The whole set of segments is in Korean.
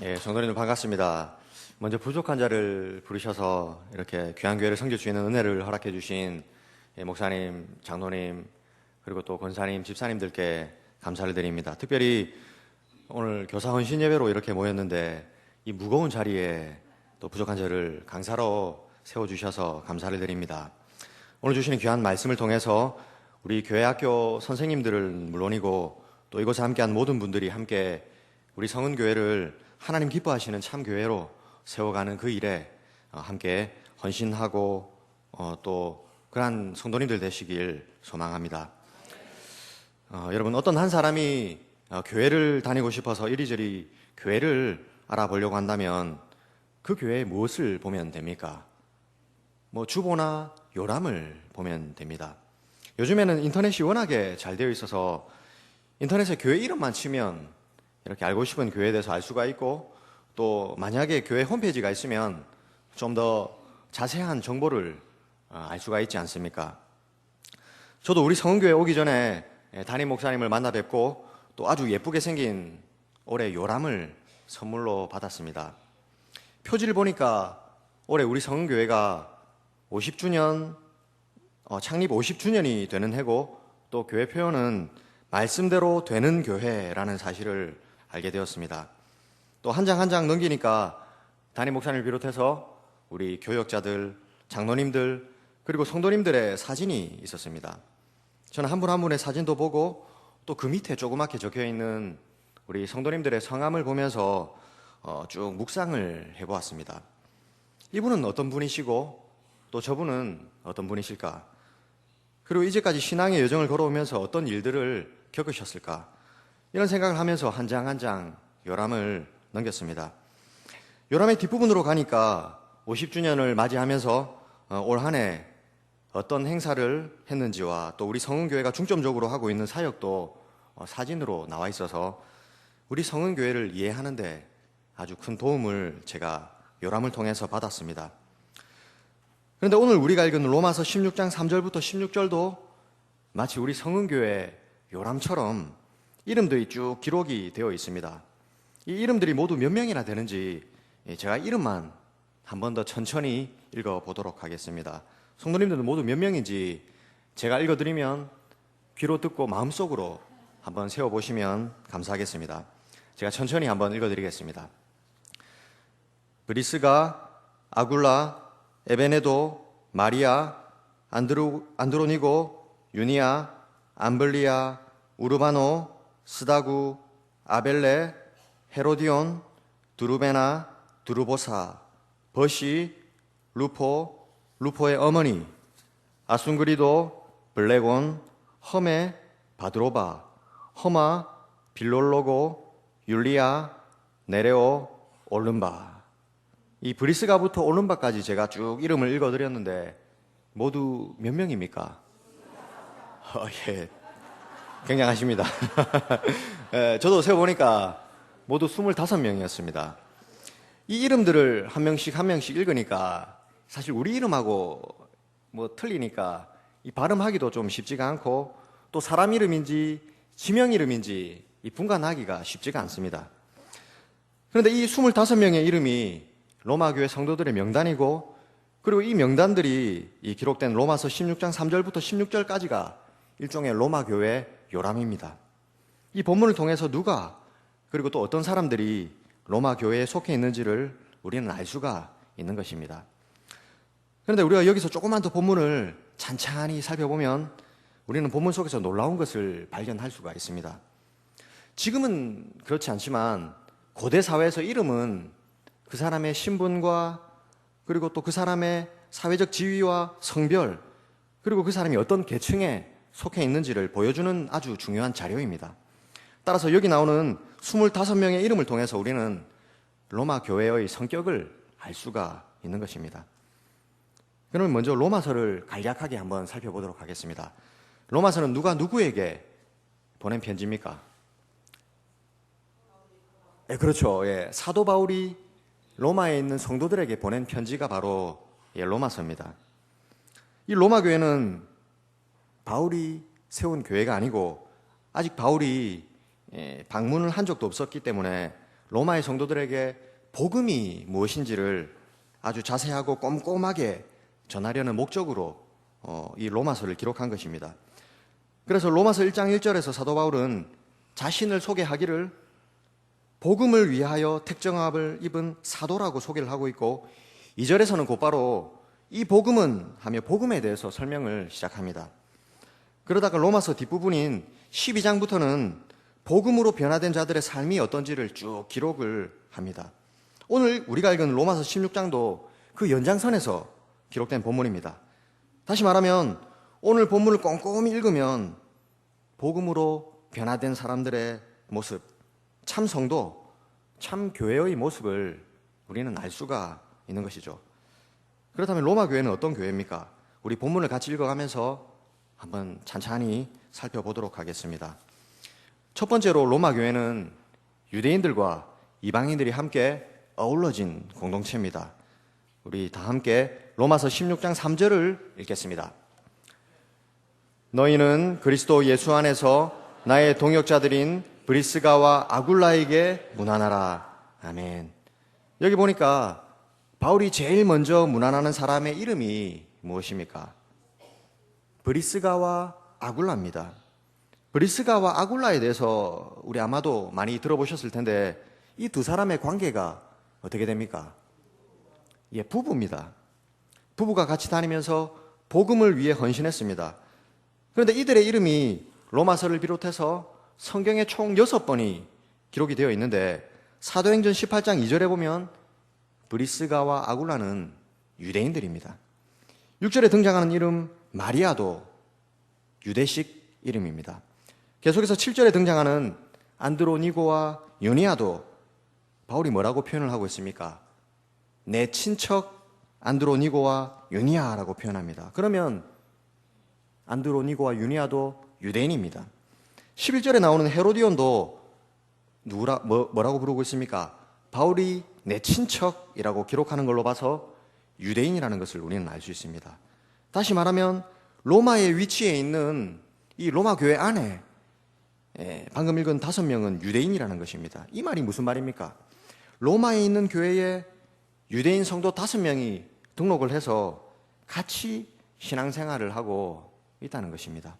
예, 성도님들 반갑습니다. 먼저 부족한 자를 부르셔서 이렇게 귀한 교회를 섬길 수 있는 은혜를 허락해 주신 목사님, 장로님, 그리고 또 권사님, 집사님들께 감사를 드립니다. 특별히 오늘 교사 헌신 예배로 이렇게 모였는데 이 무거운 자리에 또 부족한 자를 강사로 세워주셔서 감사를 드립니다. 오늘 주시는 귀한 말씀을 통해서 우리 교회 학교 선생님들은 물론이고 또 이곳에 함께한 모든 분들이 함께 우리 성은교회를 하나님 기뻐하시는 참 교회로 세워가는 그 일에 함께 헌신하고 또 그러한 성도님들 되시길 소망합니다. 여러분, 어떤 한 사람이 교회를 다니고 싶어서 이리저리 교회를 알아보려고 한다면 그 교회에 무엇을 보면 됩니까? 주보나 요람을 보면 됩니다. 요즘에는 인터넷이 워낙에 잘 되어 있어서 인터넷에 교회 이름만 치면 이렇게 알고 싶은 교회에 대해서 알 수가 있고, 또 만약에 교회 홈페이지가 있으면 좀 더 자세한 정보를 알 수가 있지 않습니까? 저도 우리 성은교회 오기 전에 담임 목사님을 만나 뵙고 또 아주 예쁘게 생긴 올해 요람을 선물로 받았습니다. 표지를 보니까 올해 우리 성은교회가 50주년, 창립 50주년이 되는 해고, 또 교회 표현은 말씀대로 되는 교회라는 사실을 알게 되었습니다. 또 한 장 한 장 넘기니까 담임 목사님을 비롯해서 우리 교역자들, 장로님들, 그리고 성도님들의 사진이 있었습니다. 저는 한 분 한 분의 사진도 보고 또 그 밑에 조그맣게 적혀 있는 우리 성도님들의 성함을 보면서 쭉 묵상을 해보았습니다. 이분은 어떤 분이시고 또 저분은 어떤 분이실까? 그리고 이제까지 신앙의 여정을 걸어오면서 어떤 일들을 겪으셨을까? 이런 생각을 하면서 한 장 한 장 요람을 넘겼습니다. 요람의 뒷부분으로 가니까 50주년을 맞이하면서 올 한 해 어떤 행사를 했는지와 또 우리 성은교회가 중점적으로 하고 있는 사역도 사진으로 나와 있어서 우리 성은교회를 이해하는데 아주 큰 도움을 제가 요람을 통해서 받았습니다. 그런데 오늘 우리가 읽은 로마서 16장 3절부터 16절도 마치 우리 성은교회 요람처럼 이름들이 쭉 기록이 되어 있습니다. 이 이름들이 모두 몇 명이나 되는지 제가 이름만 한 번 더 천천히 읽어보도록 하겠습니다. 성도님들은 모두 몇 명인지 제가 읽어드리면 귀로 듣고 마음속으로 한번 세워보시면 감사하겠습니다. 제가 천천히 한번 읽어드리겠습니다. 브리스가, 아굴라, 에베네도, 마리아, 안드로니고, 유니아, 암블리아, 우르바노, 스다구, 아벨레, 헤로디온, 두루베나, 두루보사, 버시, 루포, 루포의 어머니, 아순그리도, 블레곤, 험에, 바드로바, 허마, 빌롤로고, 율리아, 네레오, 올른바. 이 브리스가부터 올른바까지 제가 쭉 이름을 읽어드렸는데 모두 몇 명입니까? 예, 굉장하십니다. 예, 저도 세어보니까 모두 25명이었습니다. 이 이름들을 한 명씩 한 명씩 읽으니까 사실 우리 이름하고 틀리니까 이 발음하기도 좀 쉽지가 않고, 또 사람 이름인지 지명 이름인지 이 분간하기가 쉽지가 않습니다. 그런데 이 25명의 이름이 로마교회 성도들의 명단이고, 그리고 이 명단들이 이 기록된 로마서 16장 3절부터 16절까지가 일종의 로마교회 요람입니다. 이 본문을 통해서 누가, 그리고 또 어떤 사람들이 로마교회에 속해 있는지를 우리는 알 수가 있는 것입니다. 그런데 우리가 여기서 조금만 더 본문을 찬찬히 살펴보면 우리는 본문 속에서 놀라운 것을 발견할 수가 있습니다. 지금은 그렇지 않지만 고대 사회에서 이름은 그 사람의 신분과 그리고 또 그 사람의 사회적 지위와 성별, 그리고 그 사람이 어떤 계층에 속해 있는지를 보여주는 아주 중요한 자료입니다. 따라서 여기 나오는 25명의 이름을 통해서 우리는 로마 교회의 성격을 알 수가 있는 것입니다. 그러면 먼저 로마서를 간략하게 한번 살펴보도록 하겠습니다. 로마서는 누가 누구에게 보낸 편지입니까? 네, 그렇죠. 예, 사도 바울이 로마에 있는 성도들에게 보낸 편지가 바로 로마서입니다. 이 로마 교회는 바울이 세운 교회가 아니고 아직 바울이 방문을 한 적도 없었기 때문에 로마의 성도들에게 복음이 무엇인지를 아주 자세하고 꼼꼼하게 전하려는 목적으로 이 로마서를 기록한 것입니다. 그래서 로마서 1장 1절에서 사도 바울은 자신을 소개하기를 복음을 위하여 택정함을 입은 사도라고 소개를 하고 있고, 2절에서는 곧바로 이 복음은 하며 복음에 대해서 설명을 시작합니다. 그러다가 로마서 뒷부분인 12장부터는 복음으로 변화된 자들의 삶이 어떤지를 쭉 기록을 합니다. 오늘 우리가 읽은 로마서 16장도 그 연장선에서 기록된 본문입니다. 다시 말하면 오늘 본문을 꼼꼼히 읽으면 복음으로 변화된 사람들의 모습, 참 성도, 참 교회의 모습을 우리는 알 수가 있는 것이죠. 그렇다면 로마 교회는 어떤 교회입니까? 우리 본문을 같이 읽어가면서 한번 찬찬히 살펴보도록 하겠습니다. 첫 번째로 로마 교회는 유대인들과 이방인들이 함께 어우러진 공동체입니다. 우리 다 함께 로마서 16장 3절을 읽겠습니다. 너희는 그리스도 예수 안에서 나의 동역자들인 브리스가와 아굴라에게 문안하라. 아멘. 여기 보니까 바울이 제일 먼저 문안하는 사람의 이름이 무엇입니까? 브리스가와 아굴라입니다. 브리스가와 아굴라에 대해서 우리 아마도 많이 들어보셨을 텐데 이 두 사람의 관계가 어떻게 됩니까? 부부입니다. 부부가 같이 다니면서 복음을 위해 헌신했습니다. 그런데 이들의 이름이 로마서를 비롯해서 성경에 총 6번이 기록이 되어 있는데 사도행전 18장 2절에 보면 브리스가와 아굴라는 유대인들입니다. 6절에 등장하는 이름 마리아도 유대식 이름입니다. 계속해서 7절에 등장하는 안드로니고와 유니아도 바울이 뭐라고 표현을 하고 있습니까? 내 친척 안드로니고와 유니아라고 표현합니다. 그러면 안드로니고와 유니아도 유대인입니다. 11절에 나오는 헤로디온도 뭐라고 부르고 있습니까? 바울이 내 친척이라고 기록하는 걸로 봐서 유대인이라는 것을 우리는 알 수 있습니다. 다시 말하면 로마의 위치에 있는 이 로마 교회 안에 방금 읽은 5명은 유대인이라는 것입니다. 이 말이 무슨 말입니까? 로마에 있는 교회에 유대인 성도 5명이 등록을 해서 같이 신앙생활을 하고 있다는 것입니다.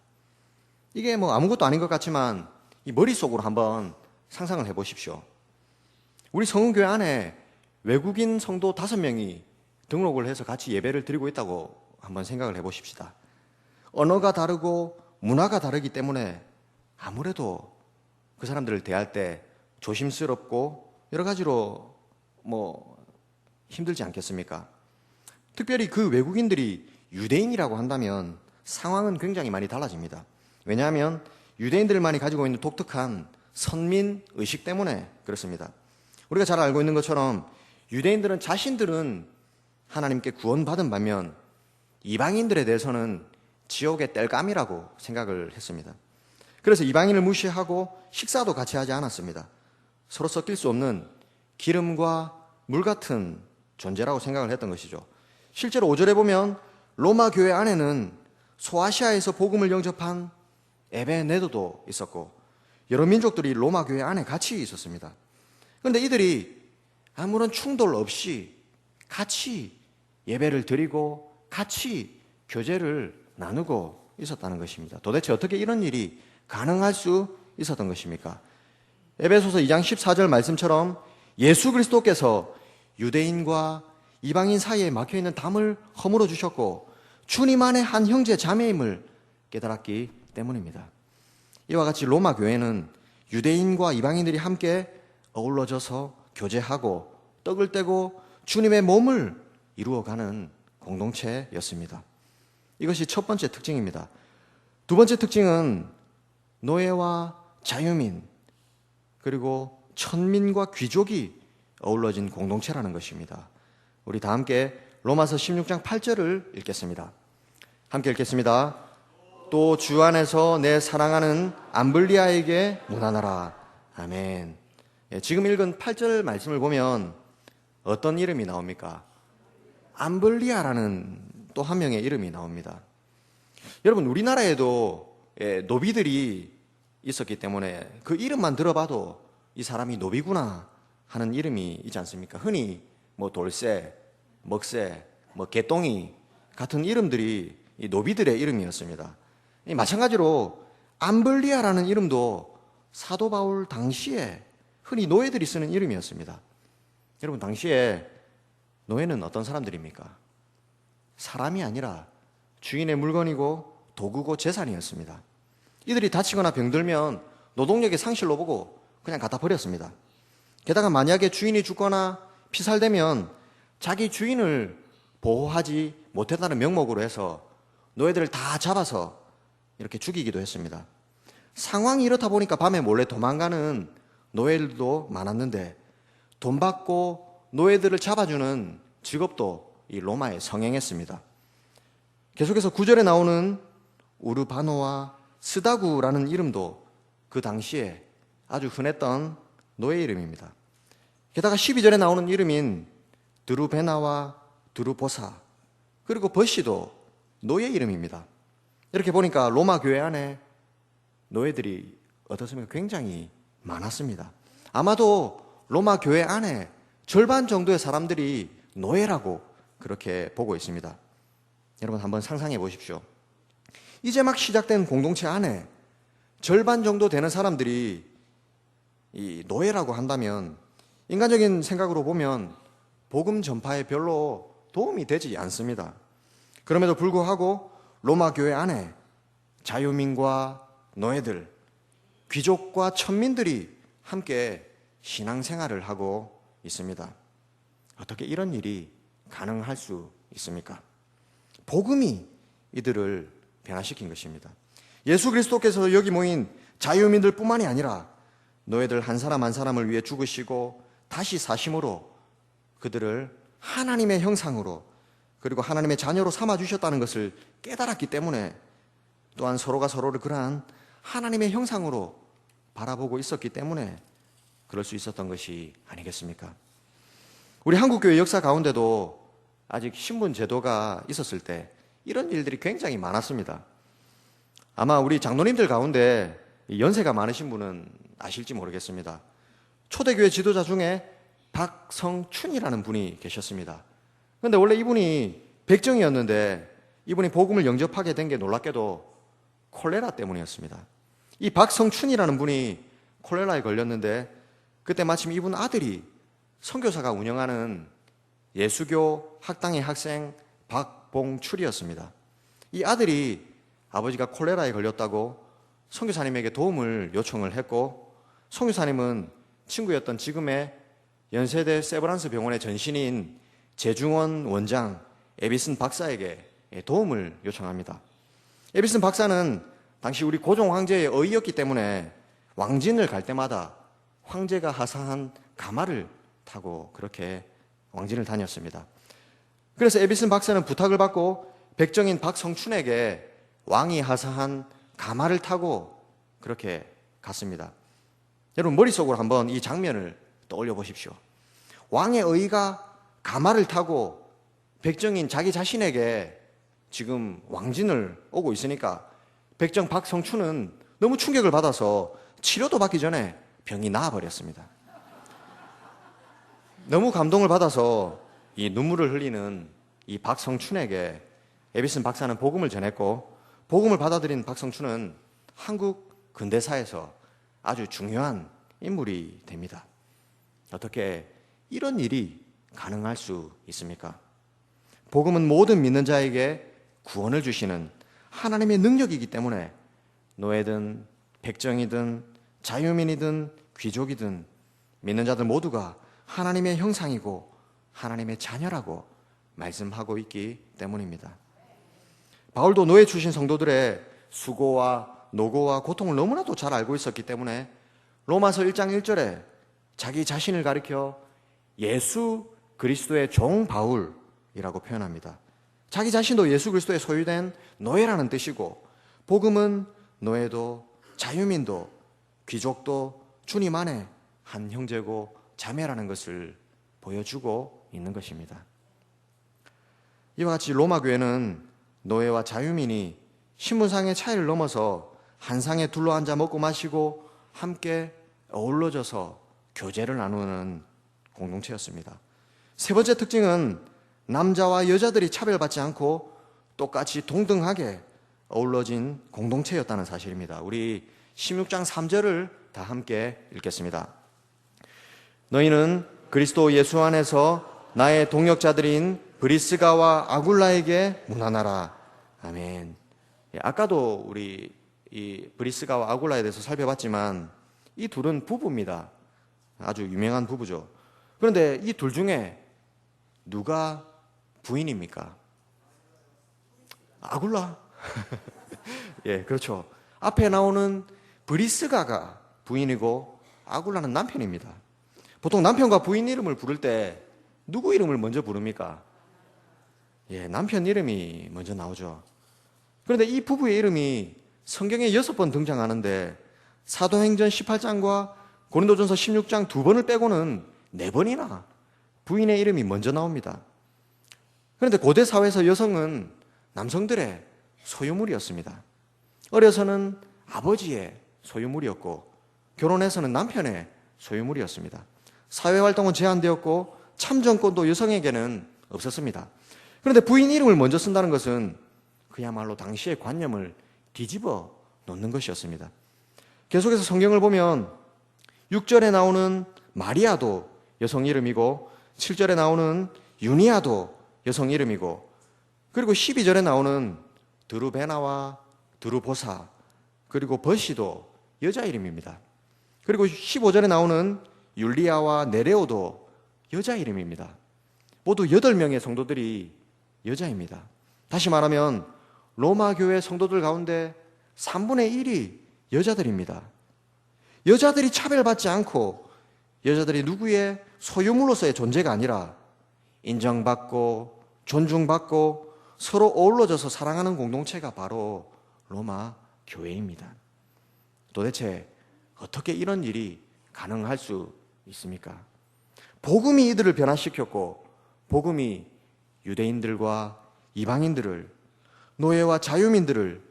이게 아무것도 아닌 것 같지만 이 머릿속으로 한번 상상을 해보십시오. 우리 성은교회 안에 외국인 성도 5명이 등록을 해서 같이 예배를 드리고 있다고 한번 생각을 해보십시다. 언어가 다르고 문화가 다르기 때문에 아무래도 그 사람들을 대할 때 조심스럽고 여러 가지로 힘들지 않겠습니까? 특별히 그 외국인들이 유대인이라고 한다면 상황은 굉장히 많이 달라집니다. 왜냐하면 유대인들만이 가지고 있는 독특한 선민 의식 때문에 그렇습니다. 우리가 잘 알고 있는 것처럼 유대인들은 자신들은 하나님께 구원받은 반면 이방인들에 대해서는 지옥의 땔감이라고 생각을 했습니다. 그래서 이방인을 무시하고 식사도 같이 하지 않았습니다. 서로 섞일 수 없는 기름과 물 같은 존재라고 생각을 했던 것이죠. 실제로 5절에 보면 로마 교회 안에는 소아시아에서 복음을 영접한 에베네도도 있었고 여러 민족들이 로마 교회 안에 같이 있었습니다. 그런데 이들이 아무런 충돌 없이 같이 예배를 드리고 같이 교제를 나누고 있었다는 것입니다. 도대체 어떻게 이런 일이 가능할 수 있었던 것입니까? 에베소서 2장 14절 말씀처럼 예수 그리스도께서 유대인과 이방인 사이에 막혀있는 담을 허물어 주셨고 주님 안에 한 형제 자매임을 깨달았기 때문입니다. 이와 같이 로마 교회는 유대인과 이방인들이 함께 어우러져서 교제하고 떡을 떼고 주님의 몸을 이루어가는 공동체였습니다. 이것이 첫 번째 특징입니다. 두 번째 특징은 노예와 자유민 그리고 천민과 귀족이 어우러진 공동체라는 것입니다. 우리 다 함께 로마서 16장 8절을 읽겠습니다. 함께 읽겠습니다. 또 주 안에서 내 사랑하는 암블리아에게 문안하라. 아멘. 지금 읽은 8절 말씀을 보면 어떤 이름이 나옵니까? 암블리아라는 또 한 명의 이름이 나옵니다. 여러분 우리나라에도 노비들이 있었기 때문에 그 이름만 들어봐도 이 사람이 노비구나 하는 이름이 있지 않습니까? 흔히 뭐 돌쇠, 먹새, 뭐 개똥이 같은 이름들이 이 노비들의 이름이었습니다. 마찬가지로 암블리아라는 이름도 사도 바울 당시에 흔히 노예들이 쓰는 이름이었습니다. 여러분, 당시에 노예는 어떤 사람들입니까? 사람이 아니라 주인의 물건이고 도구고 재산이었습니다. 이들이 다치거나 병들면 노동력의 상실로 보고 그냥 갖다 버렸습니다. 게다가 만약에 주인이 죽거나 피살되면 자기 주인을 보호하지 못했다는 명목으로 해서 노예들을 다 잡아서 이렇게 죽이기도 했습니다. 상황이 이렇다 보니까 밤에 몰래 도망가는 노예들도 많았는데 돈 받고 노예들을 잡아주는 직업도 이 로마에 성행했습니다. 계속해서 9절에 나오는 우르바노와 스다구라는 이름도 그 당시에 아주 흔했던 노예 이름입니다. 게다가 12절에 나오는 이름인 드루베나와 드루보사 그리고 버시도 노예 이름입니다. 이렇게 보니까 로마 교회 안에 노예들이 어떻습니까? 굉장히 많았습니다. 아마도 로마 교회 안에 절반 정도의 사람들이 노예라고 그렇게 보고 있습니다. 여러분 한번 상상해 보십시오. 이제 막 시작된 공동체 안에 절반 정도 되는 사람들이 이 노예라고 한다면 인간적인 생각으로 보면 복음 전파에 별로 도움이 되지 않습니다. 그럼에도 불구하고 로마 교회 안에 자유민과 노예들, 귀족과 천민들이 함께 신앙생활을 하고 있습니다. 어떻게 이런 일이 가능할 수 있습니까? 복음이 이들을 변화시킨 것입니다. 예수 그리스도께서 여기 모인 자유민들 뿐만이 아니라 노예들 한 사람 한 사람을 위해 죽으시고 다시 사심으로 그들을 하나님의 형상으로 그리고 하나님의 자녀로 삼아주셨다는 것을 깨달았기 때문에 또한 서로가 서로를 그러한 하나님의 형상으로 바라보고 있었기 때문에 그럴 수 있었던 것이 아니겠습니까? 우리 한국교회 역사 가운데도 아직 신분 제도가 있었을 때 이런 일들이 굉장히 많았습니다. 아마 우리 장로님들 가운데 연세가 많으신 분은 아실지 모르겠습니다. 초대교회 지도자 중에 박성춘이라는 분이 계셨습니다. 그런데 원래 이분이 백정이었는데 이분이 복음을 영접하게 된 게 놀랍게도 콜레라 때문이었습니다. 이 박성춘이라는 분이 콜레라에 걸렸는데 그때 마침 이분 아들이 선교사가 운영하는 예수교 학당의 학생 박봉출이었습니다. 이 아들이 아버지가 콜레라에 걸렸다고 선교사님에게 도움을 요청을 했고 선교사님은 친구였던 지금의 연세대 세브란스 병원의 전신인 재중원 원장 에비슨 박사에게 도움을 요청합니다. 에비슨 박사는 당시 우리 고종 황제의 어이였기 때문에 왕진을 갈 때마다 황제가 하사한 가마를 타고 그렇게 왕진을 다녔습니다. 그래서 에비슨 박사는 부탁을 받고 백정인 박성춘에게 왕이 하사한 가마를 타고 그렇게 갔습니다. 여러분 머릿속으로 한번 이 장면을 떠올려 보십시오. 왕의 어이가 가마를 타고 백정인 자기 자신에게 지금 왕진을 오고 있으니까 백정 박성춘은 너무 충격을 받아서 치료도 받기 전에 병이 나아버렸습니다. 너무 감동을 받아서 이 눈물을 흘리는 이 박성춘에게 에비슨 박사는 복음을 전했고 복음을 받아들인 박성춘은 한국 근대사에서 아주 중요한 인물이 됩니다. 어떻게 이런 일이 가능할 수 있습니까? 복음은 모든 믿는 자에게 구원을 주시는 하나님의 능력이기 때문에 노예든 백정이든 자유민이든 귀족이든 믿는 자들 모두가 하나님의 형상이고 하나님의 자녀라고 말씀하고 있기 때문입니다. 바울도 노예 출신 성도들의 수고와 노고와 고통을 너무나도 잘 알고 있었기 때문에 로마서 1장 1절에 자기 자신을 가리켜 예수 그리스도의 종 바울이라고 표현합니다. 자기 자신도 예수 그리스도의 소유된 노예라는 뜻이고 복음은 노예도 자유민도 귀족도 주님 안에 한 형제고 자매라는 것을 보여주고 있는 것입니다. 이와 같이 로마 교회는 노예와 자유민이 신분상의 차이를 넘어서 한 상에 둘러앉아 먹고 마시고 함께 어우러져서 교제를 나누는 공동체였습니다. 세 번째 특징은 남자와 여자들이 차별받지 않고 똑같이 동등하게 어우러진 공동체였다는 사실입니다. 우리 16장 3절을 다 함께 읽겠습니다. 너희는 그리스도 예수 안에서 나의 동역자들인 브리스가와 아굴라에게 문안하라. 아멘. 아까도 우리 이 브리스가와 아굴라에 대해서 살펴봤지만 이 둘은 부부입니다. 아주 유명한 부부죠. 그런데 이 둘 중에 누가 부인입니까? 아굴라. 예, 그렇죠. 앞에 나오는 브리스가가 부인이고 아굴라는 남편입니다. 보통 남편과 부인 이름을 부를 때 누구 이름을 먼저 부릅니까? 예, 남편 이름이 먼저 나오죠. 그런데 이 부부의 이름이 성경에 6번 등장하는데 사도행전 18장과 고린도전서 16장 2번을 빼고는 4번이나 부인의 이름이 먼저 나옵니다. 그런데 고대 사회에서 여성은 남성들의 소유물이었습니다. 어려서는 아버지의 소유물이었고 결혼해서는 남편의 소유물이었습니다. 사회활동은 제한되었고 참정권도 여성에게는 없었습니다. 그런데 부인 이름을 먼저 쓴다는 것은 그야말로 당시의 관념을 뒤집어 놓는 것이었습니다. 계속해서 성경을 보면 6절에 나오는 마리아도 여성 이름이고 7절에 나오는 유니아도 여성 이름이고 그리고 12절에 나오는 드루베나와 드루보사 그리고 버시도 여자 이름입니다. 그리고 15절에 나오는 율리아와 네레오도 여자 이름입니다. 모두 8명의 성도들이 여자입니다. 다시 말하면 로마 교회 성도들 가운데 3분의 1이 여자들입니다. 여자들이 차별받지 않고 여자들이 누구의 소유물로서의 존재가 아니라 인정받고 존중받고 서로 어우러져서 사랑하는 공동체가 바로 로마 교회입니다. 도대체 어떻게 이런 일이 가능할 수 있습니까? 복음이 이들을 변화시켰고 복음이 유대인들과 이방인들을 노예와 자유민들을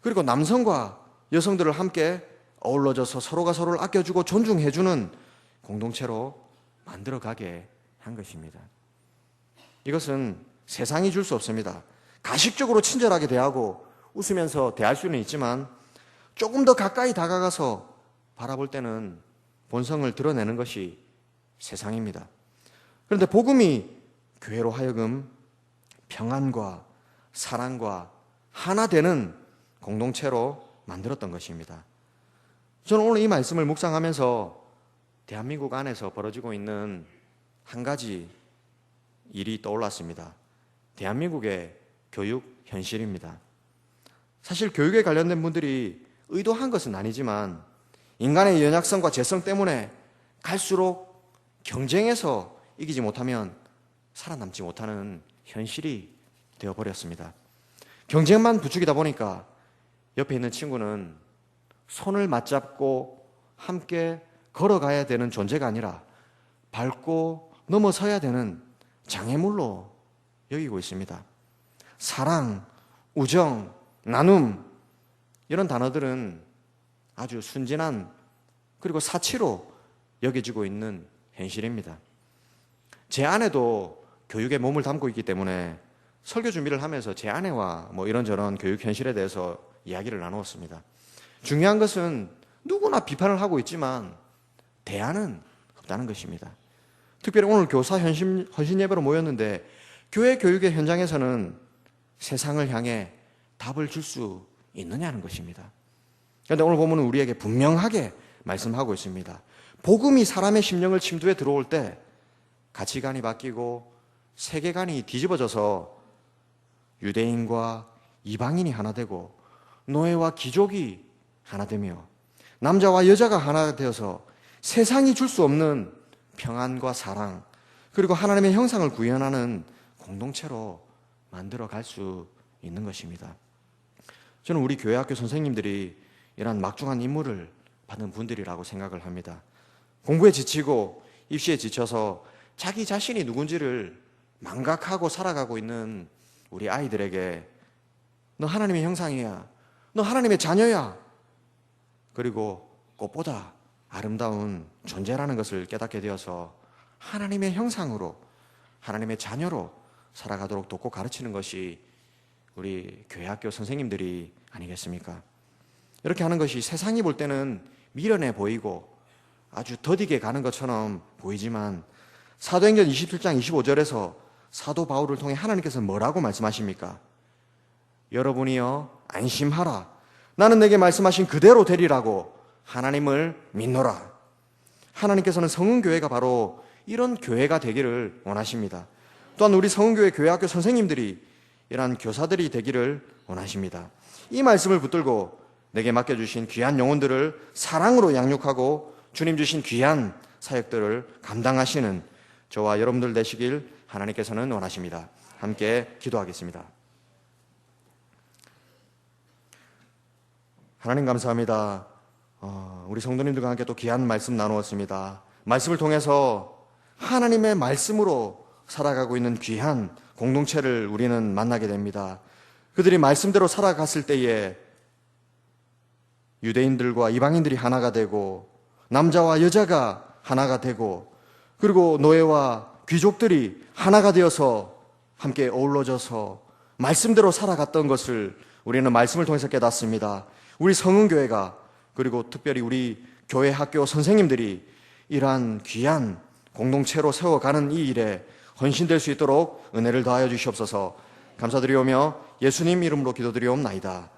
그리고 남성과 여성들을 함께 어우러져서 서로가 서로를 아껴주고 존중해주는 공동체로 만들어가게 한 것입니다. 이것은 세상이 줄 수 없습니다. 가식적으로 친절하게 대하고 웃으면서 대할 수는 있지만 조금 더 가까이 다가가서 바라볼 때는 본성을 드러내는 것이 세상입니다. 그런데 복음이 교회로 하여금 평안과 사랑과 하나 되는 공동체로 만들었던 것입니다. 저는 오늘 이 말씀을 묵상하면서 대한민국 안에서 벌어지고 있는 한 가지 일이 떠올랐습니다. 대한민국의 교육 현실입니다. 사실 교육에 관련된 분들이 의도한 것은 아니지만 인간의 연약성과 재성 때문에 갈수록 경쟁에서 이기지 못하면 살아남지 못하는 현실이 되어버렸습니다. 경쟁만 부추기다 보니까 옆에 있는 친구는 손을 맞잡고 함께 걸어가야 되는 존재가 아니라 밟고 넘어서야 되는 장애물로 여기고 있습니다. 사랑, 우정, 나눔 이런 단어들은 아주 순진한 그리고 사치로 여겨지고 있는 현실입니다. 제 아내도 교육에 몸을 담고 있기 때문에 설교 준비를 하면서 제 아내와 이런저런 교육 현실에 대해서 이야기를 나누었습니다. 중요한 것은 누구나 비판을 하고 있지만 대안은 없다는 것입니다. 특별히 오늘 교사 헌신 예배로 모였는데 교회 교육의 현장에서는 세상을 향해 답을 줄 수 있느냐는 것입니다. 그런데 오늘 보면 우리에게 분명하게 말씀하고 있습니다. 복음이 사람의 심령을 침투해 들어올 때 가치관이 바뀌고 세계관이 뒤집어져서 유대인과 이방인이 하나 되고 노예와 귀족이 하나 되며 남자와 여자가 하나 되어서 세상이 줄 수 없는 평안과 사랑 그리고 하나님의 형상을 구현하는 공동체로 만들어 갈 수 있는 것입니다. 저는 우리 교회학교 선생님들이 이러한 막중한 임무를 받은 분들이라고 생각을 합니다. 공부에 지치고 입시에 지쳐서 자기 자신이 누군지를 망각하고 살아가고 있는 우리 아이들에게 너 하나님의 형상이야. 너 하나님의 자녀야. 그리고 꽃보다 아름다운 존재라는 것을 깨닫게 되어서 하나님의 형상으로, 하나님의 자녀로 살아가도록 돕고 가르치는 것이 우리 교회학교 선생님들이 아니겠습니까? 이렇게 하는 것이 세상이 볼 때는 미련해 보이고 아주 더디게 가는 것처럼 보이지만 사도행전 27장 25절에서 사도 바울을 통해 하나님께서 뭐라고 말씀하십니까? 여러분이여 안심하라. 나는 내게 말씀하신 그대로 되리라고 하나님을 믿노라. 하나님께서는 성은교회가 바로 이런 교회가 되기를 원하십니다. 또한 우리 성은교회 교회학교 선생님들이 이러한 교사들이 되기를 원하십니다. 이 말씀을 붙들고 내게 맡겨주신 귀한 영혼들을 사랑으로 양육하고 주님 주신 귀한 사역들을 감당하시는 저와 여러분들 되시길 하나님께서는 원하십니다. 함께 기도하겠습니다. 하나님 감사합니다. 우리 성도님들과 함께 또 귀한 말씀 나누었습니다. 말씀을 통해서 하나님의 말씀으로 살아가고 있는 귀한 공동체를 우리는 만나게 됩니다. 그들이 말씀대로 살아갔을 때에 유대인들과 이방인들이 하나가 되고 남자와 여자가 하나가 되고 그리고 노예와 귀족들이 하나가 되어서 함께 어우러져서 말씀대로 살아갔던 것을 우리는 말씀을 통해서 깨닫습니다. 우리 성은교회가 그리고 특별히 우리 교회 학교 선생님들이 이러한 귀한 공동체로 세워가는 이 일에 헌신될 수 있도록 은혜를 더하여 주시옵소서. 감사드리오며 예수님 이름으로 기도드리옵나이다.